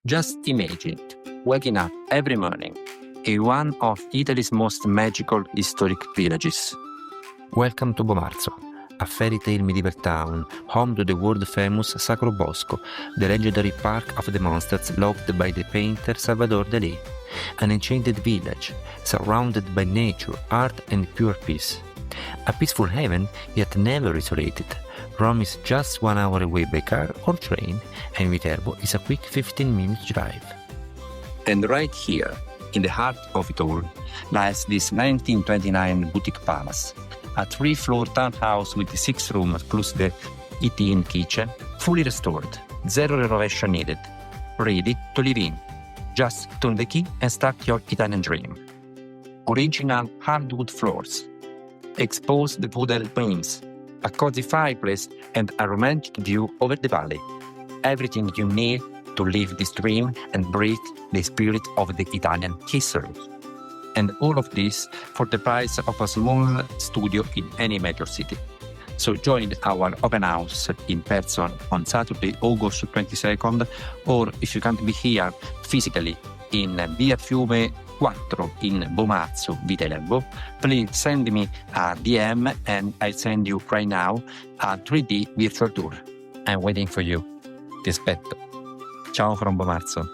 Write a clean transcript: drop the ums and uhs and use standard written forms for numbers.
Just imagine waking up every morning in one of Italy's most magical historic villages. Welcome to Bomarzo, a fairy tale medieval town, home to the world-famous Sacro Bosco, the legendary park of the monsters loved by the painter Salvador Dalí. An enchanted village, surrounded by nature, art and pure peace. A peaceful haven, yet never isolated. Rome is just 1 hour away by car or train, and Viterbo is a quick 15-minute drive. And right here, in the heart of it all, lies this 1929 boutique palace, a 3-floor townhouse with 6 rooms plus the eat-in kitchen, fully restored, zero renovation needed, ready to live in. Just turn the key and start your Italian dream. Original hardwood floors, exposed wooden beams, a cozy fireplace and a romantic view over the valley. Everything you need to live this dream and breathe the spirit of the Italian history. And all of this for the price of a small studio in any major city. So join our open house in person on Saturday, August 22nd, or if you can't be here physically in Via Fiume 4 in Bomarzo, Viterbo, please send me a DM and I'll send you right now a 3D virtual tour. I'm waiting for you. Ti aspetto. Ciao from Bomarzo.